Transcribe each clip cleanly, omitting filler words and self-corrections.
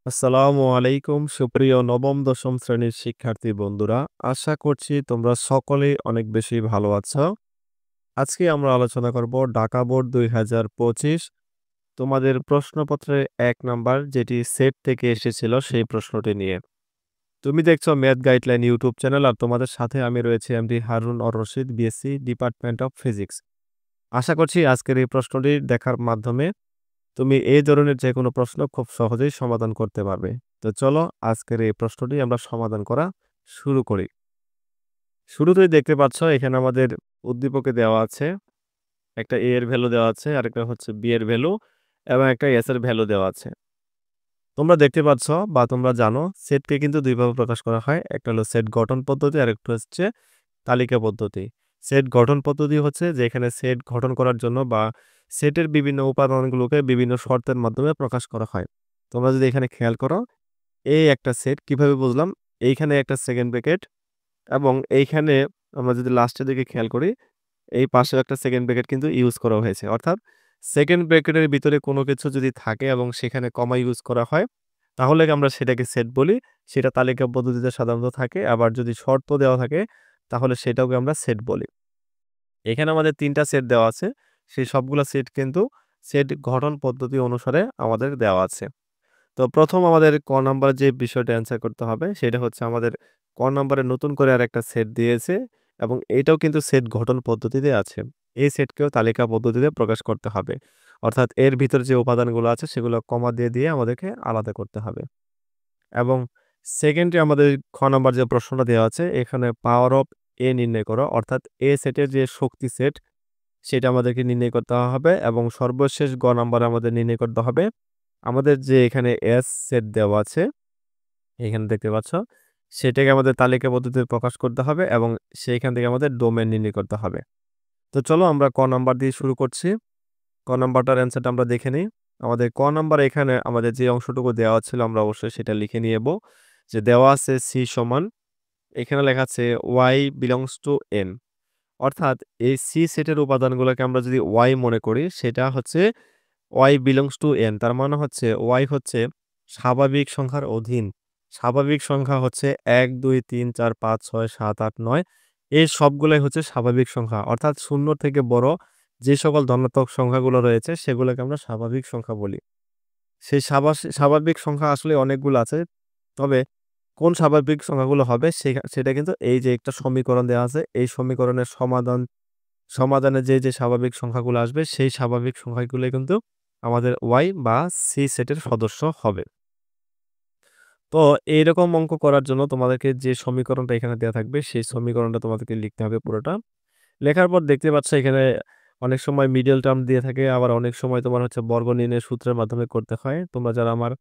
আসসালামু আলাইকুম সুপ্রিয় নবম দশম শ্রেণীর শিক্ষার্থী বন্ধুরা। আশা করছি তোমরা সকলেই অনেক বেশি ভালো আছো। আজকে আমরা আলোচনা করব ঢাকা বোর্ড ২০২৫ তোমাদের প্রশ্নপত্রের ১ নাম্বার যেটি সেট থেকে এসেছিল সেই প্রশ্নটি নিয়ে। তুমি দেখছো ম্যাথ গাইডলাইন ইউটিউব চ্যানেল আর তোমাদের সাথে আমি রয়েছি MD Harun or Rashid BSc department of physics. আশা করছি আজকের এই প্রশ্নটি দেখার মাধ্যমে তুমি এই ধরনের যেকোনো প্রশ্ন খুব সহজেই সমাধান করতে পারবে। তো চলো আজকের এই প্রশ্নটি আমরা সমাধান করা শুরু করি। শুরুতেই দেখতে পাচ্ছ এখানে আমাদের উদ্দীপকে দেওয়া আছে একটা a এর ভ্যালু দেওয়া আছে, আরেকটা হচ্ছে b এর ভ্যালু এবং একটা s এর ভ্যালু দেওয়া আছে। তোমরা দেখতে পাচ্ছ বা তোমরা জানো সেটকে কিন্তু দুইভাবে প্রকাশ করা হয়। একটা হলো সেট গঠন পদ্ধতি আর একটা হচ্ছে তালিকা পদ্ধতি। সেট গঠন পদ্ধতি হচ্ছে যেখানে সেট গঠন করার জন্য বা সেটের বিভিন্ন উপাদানগুলোকে বিভিন্ন শর্তের মাধ্যমে প্রকাশ করা হয়। তোমরা যদি এখানে খেয়াল করো, এই একটা সেট কিভাবে বুঝলাম? এইখানে একটা সেকেন্ড ব্র্যাকেট এবং এইখানে আমরা যদি লাস্টের দিকে খেয়াল করি, এই পাশেও একটা সেকেন্ড ব্র্যাকেট কিন্তু ইউজ করা হয়েছে। অর্থাৎ সেকেন্ড ব্র্যাকেটের ভিতরে কোনো কিছু যদি থাকে এবং সেখানে কমা ইউজ করা হয়, তাহলে আমরা সেটাকে সেট বলি। সেটা তালিকা পদ্ধতিতে সাধারণত থাকে। আবার যদি শর্ত দেওয়া থাকে, তাহলে সেটাকে আমরা সেট বলি। এখানে আমাদের ৩ টা সেট দেওয়া আছে। সেই সবগুলা সেট কিন্তু সেট গঠন পদ্ধতি অনুসারে আমাদের দেওয়া আছে। তো ১ম আমাদের ক নাম্বার যে বিষয়টা অ্যান্সার করতে হবে সেটা হচ্ছে আমাদের ক নাম্বারে নতুন করে আরেকটা সেট দিয়েছে এবং এটাও কিন্তু সেট গঠন পদ্ধতিতে আছে। এই সেটকেও তালিকা পদ্ধতিতে প্রকাশ করতে হবে। অর্থাৎ এর ভিতরে যে উপাদানগুলো আছে সেগুলো কমা দিয়ে আমাদেরকে আলাদা করতে হবে। এবং সেকেন্ডে আমাদের খ নাম্বার যে প্রশ্নটা দেওয়া আছে এখানে পাওয়ার অফ এ নির্ণয় করো। অর্থাৎ এ সেটের যে শক্তি সেট সেটা আমাদেরকে নির্ণয় করতে হবে এবং সর্বশেষ গ নাম্বারে আমাদের নির্ণয় করতে হবে আমাদের যে এখানে এস সেট দেওয়া আছে, এখানে দেখতে পাচ্ছ, সেটাকে আমাদের তালিকা পদ্ধতিতে প্রকাশ করতে হবে এবং সেইখান থেকে আমাদের ডোমেন নির্ণয় করতে হবে। তো চলো আমরা ক নাম্বার দিয়ে শুরু করছি। ক নাম্বারটার অ্যান্সারটা আমরা দেখে নিই। আমাদের ক নাম্বার এখানে আমাদের যে অংশটুকু দেওয়া ছিল আমরা অবশ্যই সেটা লিখে নিব। যে দেওয়া আছে সি সমান, এখানে লেখা আছে y belongs to n। অর্থাৎ এই সি সেটের উপাদানগুলোকে আমরা যদি y মনে করি সেটা হচ্ছে y belongs to n, তার মানে হচ্ছে y হচ্ছে স্বাভাবিক সংখ্যার অধীন। স্বাভাবিক সংখ্যা হচ্ছে ১, ২, ৩, ৪, ৫, ৬, ৭, ৮, ৯ এই সবগুলাই হচ্ছে স্বাভাবিক সংখ্যা। অর্থাৎ ০ থেকে বড় যে সকল ধনাত্মক সংখ্যাগুলো রয়েছে সেগুলোকে আমরা স্বাভাবিক সংখ্যা বলি। সেই স্বাভাবিক সংখ্যা আসলে অনেকগুলো আছে। তবে কোন স্বাভাবিক সংখ্যাগুলো হবে সেটা কিন্তু এই যে একটা সমীকরণ দেওয়া আছে, এই সমীকরণের সমাধানে যে স্বাভাবিক সংখ্যাগুলো আসবে সেই স্বাভাবিক সংখ্যাগুলোই কিন্তু আমাদের y বা সি সেটের সদস্য হবে। তো এইরকম অঙ্ক করার জন্য তোমাদেরকে যে সমীকরণটা এখানে দেয়া থাকবে সেই সমীকরণটা তোমাদেরকে লিখতে হবে পুরোটা। লেখার পর দেখতে পাচ্ছ এখানে অনেক সময় মিডল টার্ম দিয়ে থাকে, আবার অনেক সময় তোমার হচ্ছে বর্গ নির্ণয়ের সূত্রের মাধ্যমে করতে হয়। তোমরা যারা আমার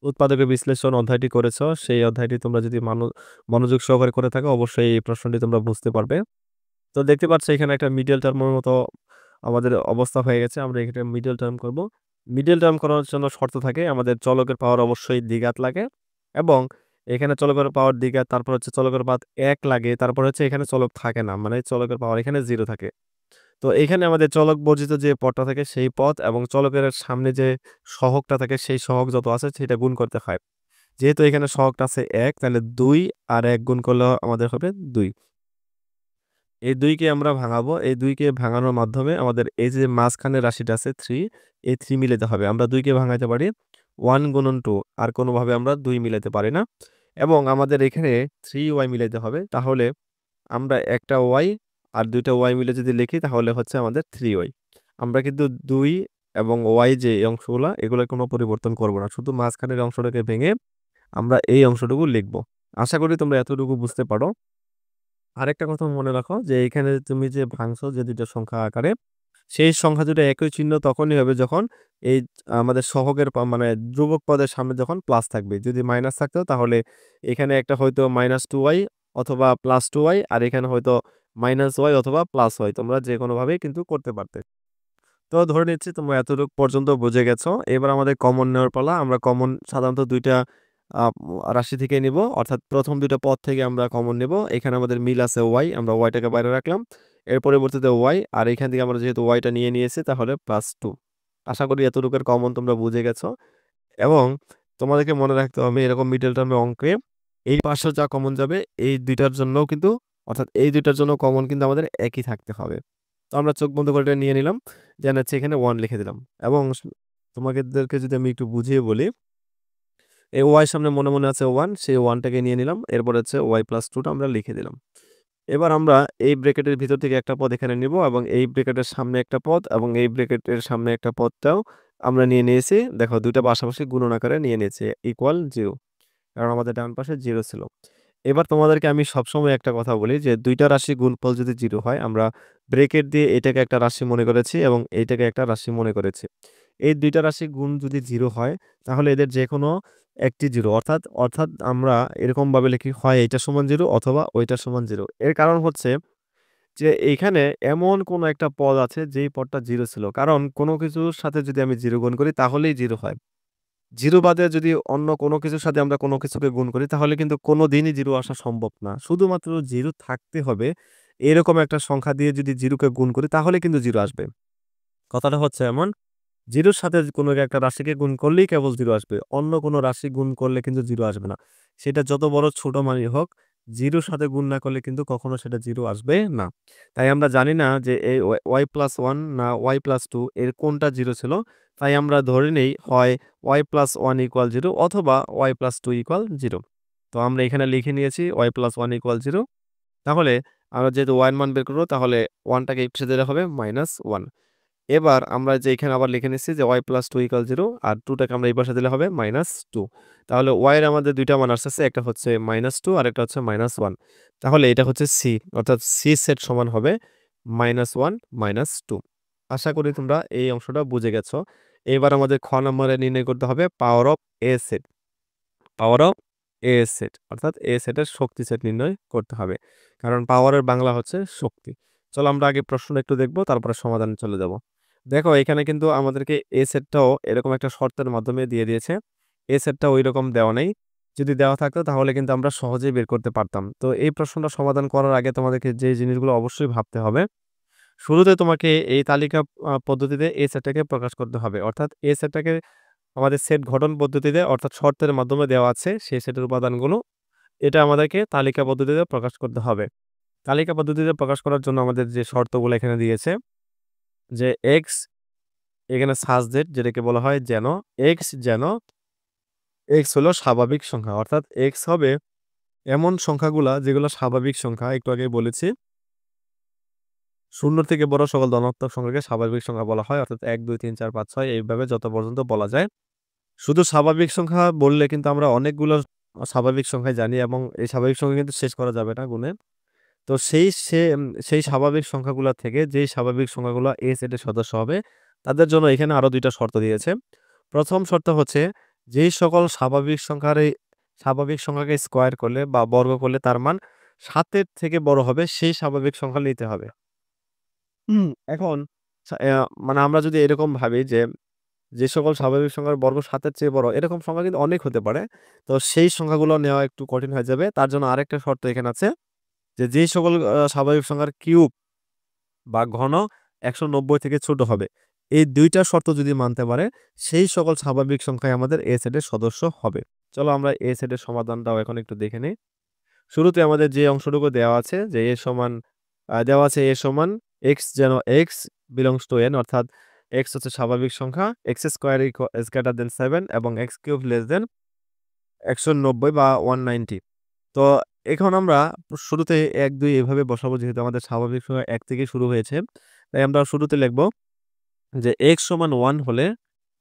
উৎপাদকের বিশ্লেষণ অধ্যায়টি করেছ, সেই অধ্যায়টি তোমরা যদি মনোযোগ সহকারে করে থাকো অবশ্যই এই প্রশ্নটি তোমরা বুঝতে পারবে। তো দেখতে পাচ্ছ এখানে একটা মিডল টার্মের মতো আমাদের অবস্থা হয়ে গেছে। আমরা এখানে মিডল টার্ম করব। মিডল টার্ম করার জন্য শর্ত থাকে আমাদের চলকের পাওয়ার অবশ্যই দ্বিঘাত লাগে এবং এখানে চলকের পাওয়ার দ্বিঘাত, তারপর হচ্ছে চলকের পাওয়ার ১ লাগে, তারপর হচ্ছে এখানে চলক থাকে না। মানে চলকের পাওয়ার এখানে 0 থাকে। তো এখানে আমাদের চলক বর্জিত যে পদটা থাকে সেই পদ এবং চলকের সামনে যে সহগটা থাকে সেই সহগ যত আছে সেটা গুণ করতে হয়। যেহেতু এখানে সহগটা আছে ১, তাহলে ২ আর ১ গুণ করলে আমাদের হবে ২। এই ২ কে আমরা ভাঙাবো। এই ২ কে ভাঙানোর মাধ্যমে আমাদের এই যে মাঝখানের রাশিটা আছে ৩, এই ৩ মিলাতে হবে। আমরা ২ কে ভাঙাইতে পারি ১ গুণন ২, আর কোনোভাবে আমরা ২ মিলাতে পারি না। এবং আমাদের এখানে 3y মিলাইতে হবে। তাহলে আমরা একটা y আর ২ টা y মিলে যদি লিখি তাহলে হচ্ছে আমাদের 3y। আমরা কিন্তু ২ এবং y যে এই অংশগুলা এগুলার কোনো পরিবর্তন করব না। শুধু মাঝখানের অংশটাকে ভেঙে আমরা এই অংশটুকু লিখব। আশা করি তোমরা এতটুকু বুঝতে পারো। আরেকটা কথা মনে রাখো যে এখানে তুমি যে ভাঙছো যে ২ টা সংখ্যা আকারে, সেই সংখ্যা দুটো একই চিহ্ন তখনই হবে যখন এই আমাদের সহগের মানে ধ্রুবক পদের সামনে যখন প্লাস থাকবে। যদি মাইনাস থাকতো তাহলে এখানে একটা হয়তো -2y অথবা +2y আর এখানে হয়তো -y অথবা +y, তোমরা যেকোনোভাবেই কিন্তু করতে পারতে। তো ধরে নিচ্ছি তোমরা এতটুকু পর্যন্ত বুঝে গেছো। এবার আমাদের কমন নেওয়ার পালা। আমরা কমন সাধারণত ২ টা আ রাশি থেকে নিব। অর্থাৎ ১ম ২ টা পদ থেকে আমরা কমন নেব। এখানে আমাদের মিল আছে y, আমরা y টাকে বাইরে রাখলাম। এর পরিবর্তে y আর এখান থেকে আমরা যেহেতু y টা নিয়ে নিয়েছি তাহলে +2। আশা করি এতটুকুর কমন তোমরা বুঝে গেছো এবং তোমাদেরকে মনে রাখতে হবে এরকম মিডল টার্মে অঙ্কে এই পাশেও যা কমন যাবে এই ২ টার জন্যও কিন্তু অর্থাৎ এই ২ টার জন্য কমন কিন্তু আমাদের একই থাকতে হবে। তো আমরা চোখ বন্ধ করে এটা নিয়ে নিলাম। দেন হচ্ছে এখানে 1 লিখে দিলাম এবং তোমাদেরকে যদি আমি একটু বুঝিয়ে বলি, এই y সামনে মনে, মনে আছে 1 সেই 1 টাকে নিয়ে নিলাম। এরপর হচ্ছে y+2 টা আমরা লিখে দিলাম। এবার আমরা এই ব্র্যাকেটের ভিতর থেকে একটা পদ এখানে নিব এবং এই ব্র্যাকেটের সামনে একটা পদ এবং এই ব্র্যাকেটের সামনে একটা পদটাও আমরা নিয়ে নিয়েছি। দেখো ২ টা পাশাপাশি গুণন আকারে নিয়ে নিয়েছি ইকুয়াল 0 কারণ আমাদের ডান পাশে 0 ছিল। এবার তোমাদেরকে আমি সবসময় একটা কথা বলি যে ২ টা রাশির গুণফল যদি 0 হয় আমরা ব্র্যাকেট দিয়ে এটাকে একটা রাশি মনে করেছি এবং এইটাকে একটা রাশি মনে করেছি। এই ২ টা রাশির গুণ যদি 0 হয় তাহলে এদের যেকোনো একটি 0 অর্থাৎ আমরা এরকমভাবে লিখি হয় এইটা সমান 0 অথবা ওইটা সমান 0। এর কারণ হচ্ছে যে এইখানে এমন কোনো একটা পদ আছে যেই পদটা 0 ছিল। কারণ কোনো কিছুর সাথে যদি আমি 0 গুণ করি তাহলেই 0 হয়। 0 বাদে যদি অন্য কোনো কিছুর সাথে আমরা কোনো কিছুকে গুণ করি তাহলে কিন্তু কোনোদিনই 0 আসা সম্ভব না। শুধুমাত্র 0 থাকতে হবে। এরকম একটা সংখ্যা দিয়ে যদি 0 কে গুণ করি তাহলে কিন্তু 0 আসবে। কথাটা হচ্ছে এমন 0 র সাথে কোনো একটা রাশিকে গুণ করলেই কেবল 0 আসবে। অন্য কোনো রাশি গুণ করলে কিন্তু 0 আসবে না। সেটা যত বড় ছোট মানই হোক, 0 র সাথে গুণ না করলে কিন্তু কখনো সেটা 0 আসবে না। তাই আমরা জানি না যে এই y+1 না y+2 এর কোনটা 0 ছিল। তাই আমরা ধরে নেই হয় y+1 = 0 অথবা y+2 = 0। তো আমরা এখানে লিখে নিয়েছি y+1 = 0। তাহলে আমরা যেহেতু y এর মান বের করব তাহলে 1 টাকে এই পাশে দিলে হবে -1। এবার আমরা যে এখানে আবার লিখে নিচ্ছি যে y+2 = 0 আর 2 টাকে আমরা এই পাশে দিলে হবে -2। তাহলে y এর আমাদের ২ টা মান আসতেছে। একটা হচ্ছে -2 আর একটা হচ্ছে -1। তাহলে এটা হচ্ছে c অর্থাৎ c সেট সমান হবে -1 -2। আশা করি তোমরা এই অংশটা বুঝে গেছো। এবার আমাদের খ নম্বরে নির্ণয় করতে হবে power of a set. Power of a set অর্থাৎ a সেটের শক্তি সেট নির্ণয় করতে হবে। কারণ পাওয়ারের বাংলা হচ্ছে শক্তি। চলো আমরা আগে প্রশ্নটা একটু দেখব তারপরে সমাধানে চলে যাব। দেখো এখানে কিন্তু আমাদেরকে a সেটটাও এরকম একটা শর্তের মাধ্যমে দিয়ে দিয়েছে। a সেটটা ঐরকম দেওয়া নেই। যদি দেওয়া থাকতো তাহলে কিন্তু আমরা সহজেই বের করতে পারতাম। তো এই প্রশ্নটা সমাধান করার আগে তোমাদেরকে যে জিনিসগুলো অবশ্যই ভাবতে হবে। শুরুতে তোমাকে এই তালিকা পদ্ধতিতে a সেটটাকে প্রকাশ করতে হবে। অর্থাৎ a সেটটাকে আমাদের সেট গঠন পদ্ধতিতে অর্থাৎ শর্তের মাধ্যমে দেওয়া আছে সেই সেটের উপাদানগুলো। এটা আমাদেরকে তালিকা পদ্ধতিতে প্রকাশ করতে হবে। তালিকা পদ্ধতিতে প্রকাশ করার জন্য আমাদের যে শর্তগুলো এখানে দিয়েছে যে x এখানে সাজেট যেটাকে বলা হয় যেন x হলো স্বাভাবিক সংখ্যা। অর্থাৎ x হবে এমন সংখ্যাগুলা যেগুলো স্বাভাবিক সংখ্যা একটু আগেই বলেছি। ০ থেকে বড় সকল ধনাত্মক সংখ্যাকে স্বাভাবিক সংখ্যা বলা হয়। অর্থাৎ ১, ২, ৩, ৪, ৫, ৬ এইভাবে যত পর্যন্ত বলা যায়। শুধু স্বাভাবিক সংখ্যা বললে কিন্তু আমরা অনেকগুলো স্বাভাবিক সংখ্যাই জানি এবং এই স্বাভাবিক সংখ্যা কিন্তু শেষ করা যাবে না গুণে। তো সেই স্বাভাবিক সংখ্যাগুলা থেকে যেই স্বাভাবিক সংখ্যাগুলো A সেটের সদস্য হবে তাদের জন্য এখানে আরো ২ টা শর্ত দিয়েছে। প্রথম শর্ত হচ্ছে যেই সকল স্বাভাবিক সংখ্যাকে স্কয়ার করলে বা বর্গ করলে তার মান ৭ এর থেকে বড় হবে সেই স্বাভাবিক সংখ্যা নিতে হবে। এখন মানে আমরা যদি এরকম ভাবি যে সকল স্বাভাবিক সংখ্যার বর্গ ৭ এর চেয়ে বড় এরকম সংখ্যা কিন্তু অনেক হতে পারে। তো সেই সংখ্যাগুলো নেওয়া একটু কঠিন হয়ে যাবে। তার জন্য আরেকটা শর্ত এখানে আছে যে যেই সকল স্বাভাবিক সংখ্যার কিউব বা ঘন ১৯০ থেকে ছোট হবে। এই ২ টা শর্ত যদি মানতে পারে সেই সকল স্বাভাবিক সংখ্যাই আমাদের A সেটের সদস্য হবে। চলো আমরা A সেটের সমাধানটাও এখন একটু দেখে নেই। শুরুতে আমাদের যে অংশটুকু দেওয়া আছে যে দেওয়া আছে a সমান x যেন x belongs to n অর্থাৎ x হচ্ছে স্বাভাবিক সংখ্যা x square is greater than 7 এবং x কিউব less than ১৯০ বা 190। তো এখন আমরা শুরুতে ১, ২ এভাবে বসাবো যেহেতু আমাদের স্বাভাবিক সংখ্যা ১ থেকে শুরু হয়েছে। তাই আমরা শুরুতে লিখব যে x সমান 1 হলে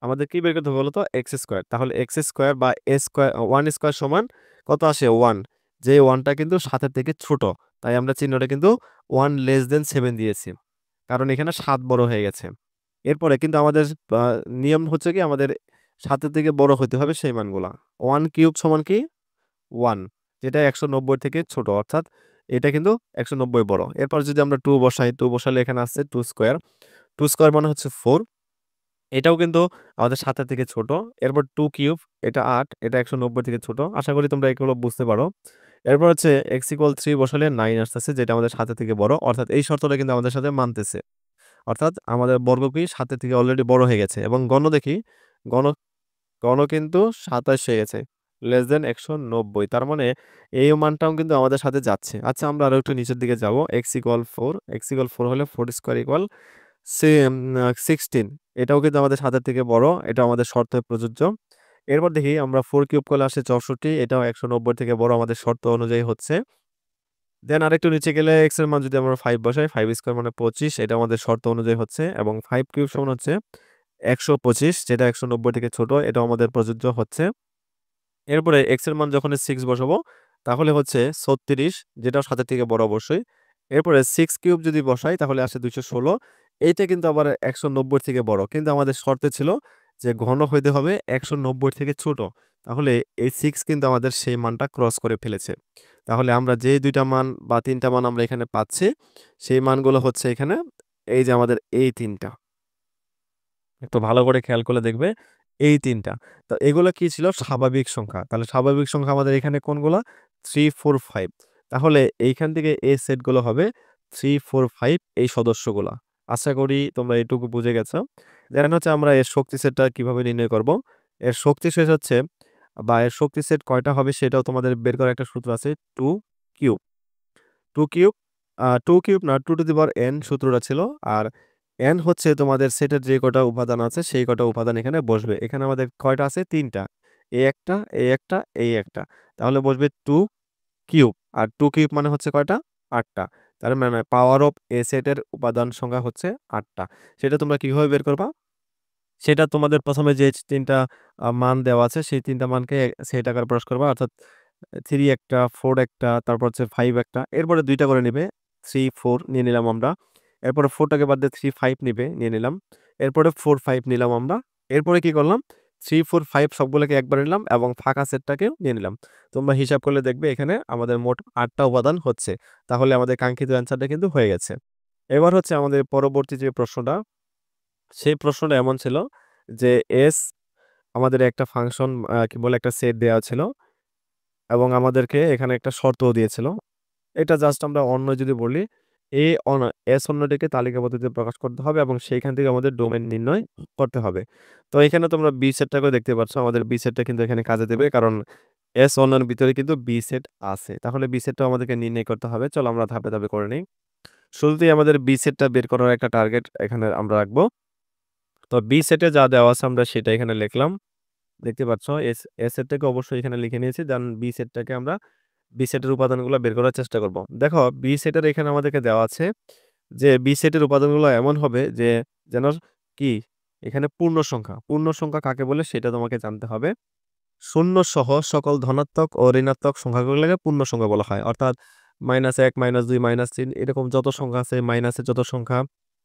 আমাদের কি বের করতে হবে বলতো? x square. তাহলে x স্কয়ার বা a স্কয়ার 1 স্কয়ার সমান কত আসে? 1 যে 1 টা কিন্তু ৭ এর থেকে ছোট। তাই আমরা চিহ্নটা কিন্তু 1 লেস দ্যান 7 দিয়েছি। কারণ এখানে ৭ বড় হয়ে গেছে। এরপরে কিন্তু আমাদের আ নিয়ম হচ্ছে কি আমাদের ৭ এর থেকে বড় হইতে হবে সেই মানগুলা। 1 কিউব সমান কি? 1 যেটা ১৯০ থেকে ছোট অর্থাৎ এটা কিন্তু ১৯০ বড়। এরপর যদি আমরা 2 বসাই, 2 বসালে এখানে আসছে 2 স্কয়ার। 2 স্কয়ার মানে হচ্ছে 4 এটাও কিন্তু আমাদের ৭ এর থেকে ছোট। এরপর 2 কিউব এটা ৮ এটা ১৯০ থেকে ছোট। আশা করি তোমরা এগুলো বুঝতে পারো। এরপর হচ্ছে x = 3 বসালে ৯ আসতেছে যেটা আমাদের ৭ এর থেকে বড়। অর্থাৎ এই শর্তটা কিন্তু আমাদের সাথে মানতেছে। অর্থাৎ আমাদের বর্গ কি ৭ এর থেকে অলরেডি বড় হয়ে গেছে এবং গণ দেখি, গণ ঘন কিন্তু 27 হয়ে গেছে। Less than 190। তার মানে এই মানটাও কিন্তু আমাদের সাথে যাচ্ছে। আচ্ছা আমরা আরো একটু নিচের দিকে যাব। x = 4 হলে 4 স্কয়ার ইকুয়াল 16। এটাও কিন্তু আমাদের 7 এর থেকে বড়। এটা আমাদের শর্তে প্রযোজ্য। এরপর দেখি আমরা 4 কিউব করলে আসে 64। এটাও 190 থেকে বড় আমাদের শর্ত অনুযায়ী হচ্ছে। দেন আরেকটু নিচে গেলে x এর মান যদি আমরা 5 বসাই, 5 স্কয়ার মানে 25, এটা আমাদের শর্ত অনুযায়ী হচ্ছে এবং 5 কিউব সমান হচ্ছে 125, যেটা 190 থেকে ছোট, এটাও আমাদের প্রযোজ্য হচ্ছে। এরপরে x এর মান যখন 6 বসাবো তাহলে হচ্ছে 36, যেটাও 7 এর থেকে বড় অবশ্যই। এরপরে 6 কিউব যদি বসাই তাহলে আসে 216। এইটা কিন্তু আবার 190 থেকে বড়। কিন্তু আমাদের শর্তে ছিল যে ঘন হইতে হবে 190 থেকে ছোট। তাহলে এই 6 কিন্তু আমাদের সেই মানটা ক্রস করে ফেলেছে। তাহলে আমরা যে ২ টা মান বা ৩ টা মান আমরা এখানে পাচ্ছি, সেই মানগুলো হচ্ছে এখানে এই যে আমাদের এই ৩ টা। একটু ভালো করে খেয়াল করলে দেখবে এই ৩ টা। তো এগুলা কি ছিল? স্বাভাবিক সংখ্যা। তাহলে স্বাভাবিক সংখ্যা আমাদের এখানে কোনগুলা? 3, 4, 5। তাহলে এইখান থেকে এই সেটগুলো হবে 3, 4, 5 এই সদস্যগুলা। আশা করি তোমরা এটুকু বুঝে গেছো। দেন হচ্ছে আমরা এর শক্তি সেটটা কিভাবে নির্ণয় করব? এর শক্তি সেট হচ্ছে বা এর শক্তি সেট কয়টা হবে সেটাও তোমাদের বের করার একটা সূত্র আছে 2 কিউব। 2 কিউব 2 কিউব না 2 টু দি পাওয়ার n সূত্রটা ছিল। আর n হচ্ছে তোমাদের সেটের যে কটা উপাদান আছে সেই কটা উপাদান এখানে বসবে। এখানে আমাদের কয়টা আছে? ৩ টা। এই একটা, এই একটা, এই একটা। তাহলে বসবে 2 কিউব। আর 2 কিউব মানে হচ্ছে কয়টা? ৮ টা। তার মানে পাওয়ার অফ a সেটের উপাদান সংখ্যা হচ্ছে ৮ টা। সেটা তোমরা কিভাবে বের করবা? সেটা তোমাদের ১ম এ যে ৩ টা মান দেওয়া আছে সেই ৩ টা মানকে সেট আকারে প্রকাশ করবা। অর্থাৎ 3 একটা, 4 একটা, তারপর হচ্ছে 5 একটা। এরপরে ২ টা করে নিবে। 3, 4 নিয়ে নিলাম আমরা। এরপরে 4 টাকে বাদ দিয়ে 3, 5 নিবে, নিয়ে নিলাম। এরপরে 4, 5 নিলাম আমরা। এরপরে কি করলাম? 3, 4, 5 সবগুলোকে একবারে নিলাম এবং ফাঁকা সেটটাকেও নিয়ে নিলাম। তোমরা হিসাব করলে দেখবে এখানে আমাদের মোট ৮ টা উপাদান হচ্ছে। তাহলে আমাদের কাঙ্ক্ষিত অ্যান্সারটা কিন্তু হয়ে গেছে। এবার হচ্ছে আমাদের পরবর্তী যে প্রশ্নটা, সেই প্রশ্নটা এমন ছিল যে S আমাদের একটা ফাংশন কি বলে একটা সেট দেওয়া ছিল এবং আমাদেরকে এখানে একটা শর্তও দিয়েছিল। এটা জাস্ট আমরা অন্য যদি বলি, এ অন এস অন্যটিকে তালিকা পদ্ধতিতে প্রকাশ করতে হবে এবং সেইখান থেকে আমাদের ডোমেইন নির্ণয় করতে হবে। তো এখানে তোমরা বি সেটটাকেও দেখতে পাচ্ছ। আমাদের বি সেটটা কিন্তু এখানে কাজে দেবে। কারণ এস অন্যের ভিতরে কিন্তু বি সেট আছে। তাহলে বি সেটটাও আমাদেরকে নির্ণয় করতে হবে। চলো আমরা ধাপে, ধাপে করে নেই। শুরুতেই আমাদের বি সেটটা বের করার একটা টার্গেট এখানে আমরা রাখবো। তো বি সেটে যা দেওয়া আছে আমরা সেটা এখানে লিখলাম। দেখতে পাচ্ছ এ সেটটাকে অবশ্যই এখানে লিখে নিয়েছি। দেন বি সেটটাকে আমরা বি সেটের উপাদানগুলো বের করার চেষ্টা করব। দেখো বি সেটের এখানে আমাদেরকে দেওয়া আছে যে বি সেটের উপাদানগুলো এমন হবে যে যেন কি এখানে পূর্ণ সংখ্যা। পূর্ণ সংখ্যা কাকে বলে সেটা তোমাকে জানতে হবে। শূন্য সহ সকল ধনাত্মক ও ঋণাত্মক সংখ্যাগুলোকে পূর্ণ সংখ্যা বলা হয়। অর্থাৎ -১, -২, -৩ এরকম যত সংখ্যা আছে, মাইনাসের যত সংখ্যা,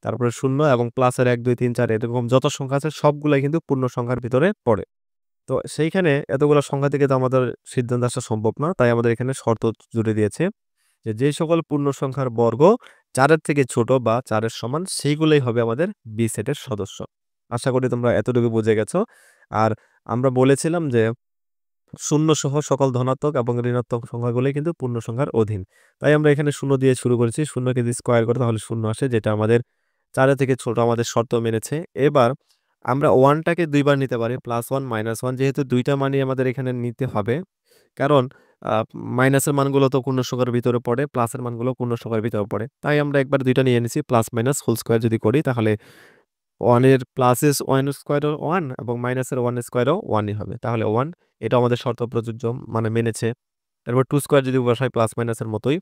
তারপরে ০ এবং প্লাসের ১, ২, ৩, ৪ এরকম যত সংখ্যা আছে সবগুলাই কিন্তু পূর্ণ সংখ্যার ভিতরে পড়ে। তো সেইখানে এতগুলো সংখ্যা থেকে তো আমাদের সিদ্ধান্ত আসা সম্ভব না। তাই আমাদের এখানে শর্ত জুড়ে দিয়েছে যে, যে সকল পূর্ণ সংখ্যার বর্গ ৪ এর থেকে ছোট বা ৪ এর সমান সেইগুলাই হবে আমাদের বি সেটের সদস্য। আশা করি তোমরা এতটুকু বুঝে গেছো। আর আমরা বলেছিলাম যে, শূন্য সহ সকল ধনাত্মক এবং ঋণাত্মক সংখ্যাগুলোই কিন্তু পূর্ণ সংখ্যার অধীন। তাই আমরা এখানে ০ দিয়ে শুরু করেছি। ০ কে যদি স্কয়ার করি তাহলে ০ আসে, যেটা আমাদের ৪ এর থেকে ছোট আমাদের শর্ত মেনেছে। এবার আমরা ১ টাকে ২ বার নিতে পারি। +1, -1 যেহেতু ২ টা মানই আমাদের এখানে নিতে হবে। কারণ আ মাইনাসের মানগুলো তো পূর্ণ সংখ্যার ভিতরে পড়ে, প্লাসের মানগুলো পূর্ণ সংখ্যার ভিতরে পড়ে। তাই আমরা একবার ২ টা নিয়ে নিছি। প্লাস মাইনাস হোল স্কয়ার যদি করি তাহলে 1 এর প্লাসের 1 স্কয়ারও 1 এবং মাইনাসের 1 স্কয়ারও 1 ই হবে। তাহলে 1 এটা আমাদের শর্ত প্রযোজ্য মানে মেনেছে। তারপর 2 স্কয়ার যদি বসাই প্লাস মাইনাসের মতোই,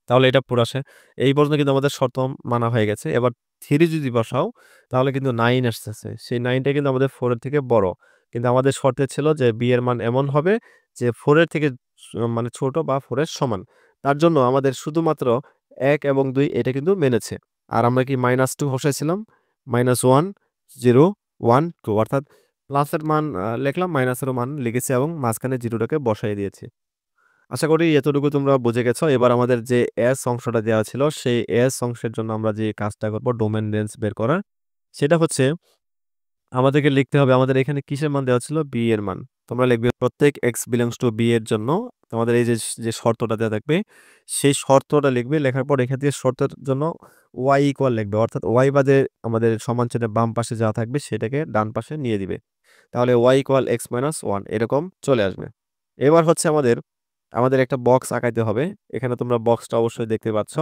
তাহলে এটা পুরা আসে। এই পর্যন্ত কিন্তু আমাদের শর্ত মানা হয়ে গেছে। এবার 3 যদি বসাও তাহলে কিন্তু 9 আসতেছে। সেই 9 টা কিন্তু আমাদের 4 এর থেকে বড়। কিন্তু আমাদের শর্তে ছিল যে b এর মান এমন হবে যে 4 এর থেকে মানে ছোট বা 4 এর সমান। তার জন্য আমাদের শুধুমাত্র ১ এবং ২ এটা কিন্তু মেনেছে। আর আমরা কি -2 বসাইছিলাম। -1, 0, 1, 2 অর্থাৎ প্লাসের মান লিখলাম, মাইনাসেরও মান লিখেছি এবং মাঝখানে 0 টাকে বসায় দিয়েছি। আশা করি এতটুকু তোমরা বুঝে গেছো। এবার আমাদের যে এস অংশটা দেওয়া ছিল, সেই এস অংশের জন্য আমরা যে কাজটা করব ডোমেইন রেঞ্জ বের করার, সেটা হচ্ছে আমাদেরকে লিখতে হবে আমাদের এখানে কিসের মান দেওয়া ছিল? বি এর মান। তোমরা লিখবে প্রত্যেক x belongs to b এর জন্য তোমাদের এই যে শর্তটা দেওয়া থাকবে, সেই শর্তটা লিখবে। লেখার পর এখান থেকে শর্তের জন্য y ইকুয়াল লিখবে। অর্থাৎ y বাদে আমাদের সমান চিহ্নের বাম পাশে যা থাকবে সেটাকে ডান পাশে নিয়ে দিবে। তাহলে y ইকুয়াল x মাইনাস 1 এরকম চলে আসবে। এবার হচ্ছে আমাদের একটা বক্স আঁকাইতে হবে। এখানে তোমরা বক্সটা অবশ্যই দেখতে পাচ্ছ।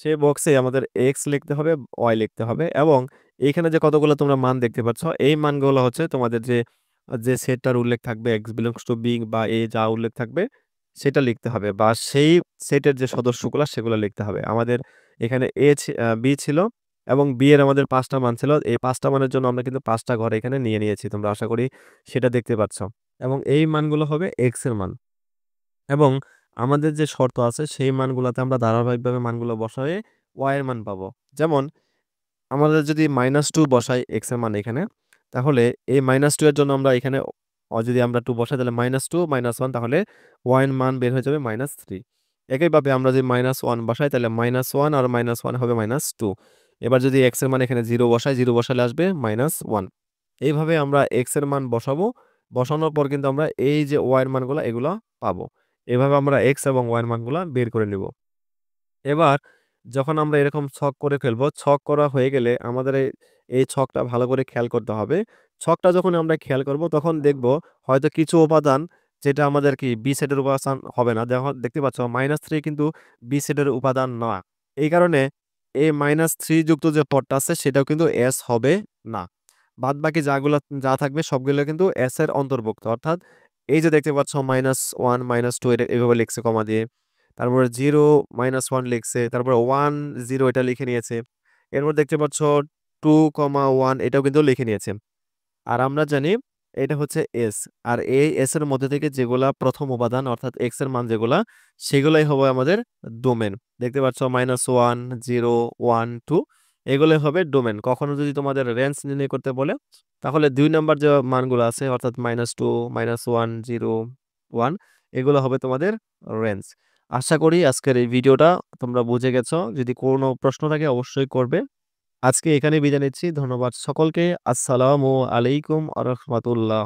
সেই বক্সে আমাদের x লিখতে হবে, y লিখতে হবে এবং এইখানে যে কতগুলো তোমরা মান দেখতে পাচ্ছ, এই মানগুলো হচ্ছে তোমাদের যে সেটটার উল্লেখ থাকবে x বিলংস টু b বা a যা উল্লেখ থাকবে সেটা লিখতে হবে বা সেই সেটের যে সদস্যগুলা সেগুলো লিখতে হবে। আমাদের এখানে b ছিল এবং b এর আমাদের ৫ টা মান ছিল। এই ৫ টা মানের জন্য আমরা কিন্তু ৫ টা ঘর এখানে নিয়ে নিয়েছি। তোমরা আশা করি সেটা দেখতে পাচ্ছ। এবং এই মানগুলো হবে x এর মান। এবং আমাদের যে শর্ত আছে সেই মানগুলাতে আমরা ধারাবাহিকভাবে মানগুলো বসায়ে y এর মান পাবো। যেমন আমাদের যদি -2 বসাই x এর মান এখানে, তাহলে এই -2 এর জন্য আমরা এখানে যদি আমরা 2 বসাই তাহলে -2 -1 তাহলে y এর মান বের হয়ে যাবে -3। একইভাবে আমরা যদি -1 বসাই তাহলে -1 আর -1 হবে -2। এবার যদি x এর মান এখানে 0 বসাই, 0 বসালে আসবে -1। এইভাবে আমরা x এর মান বসাবো। বসানোর পর কিন্তু আমরা এই যে y এর মানগুলা এগুলা পাবো। এভাবে আমরা x এবং y এর মানগুলা বের করে নিব। এবার যখন আমরা এরকম ছক করে ফেলবো, ছক করা হয়ে গেলে আমাদের এই ছকটা ভালো করে খেয়াল করতে হবে। ছকটা যখন আমরা খেয়াল করব তখন দেখব হয়তো কিছু উপাদান যেটা আমাদের কি B সেটের উপাদান হবে না। দেখতে পাচ্ছ -3 কিন্তু B সেটের উপাদান না। এই কারণে এই -3 যুক্ত যে পদটা আছে সেটাও কিন্তু S হবে না। বাদবাকি যা থাকবে সবগুলো কিন্তু S এর অন্তর্ভুক্ত। অর্থাৎ এই যে দেখতে পাচ্ছ -1, -2 এটা এভাবে লিখছে কমা দিয়ে। তারপরে 0, -1 লিখছে। তারপরে 1, 0 এটা লিখে নিয়েছে। এরপর দেখতে পাচ্ছ 2, 1 এটাও কিন্তু লিখে নিয়েছে। আর আমরা জানি এটা হচ্ছে S। আর এই S এর মধ্যে থেকে যেগুলা ১ম উপাদান অর্থাৎ x এর মান যেগুলা, সেগুলাই হবে আমাদের ডোমেন। দেখতে পাচ্ছ -1, 0, 1, 2 এগুলাই হবে ডোমেন। কখনো যদি তোমাদের রেঞ্জ নির্ণয় করতে বলে, তাহলে ২ নাম্বার যে মানগুলো আছে অর্থাৎ -2, -1, 0, 1 এগুলো হবে তোমাদের রেঞ্জ। আশা করি আজকের এই ভিডিওটা তোমরা বুঝে গেছো। যদি কোনো প্রশ্ন থাকে অবশ্যই করবে। আজকে এখানেই বিদায় নিচ্ছি। ধন্যবাদ সকলকে। আসসালামু আলাইকুম আ রাহমাতুল্লাহ।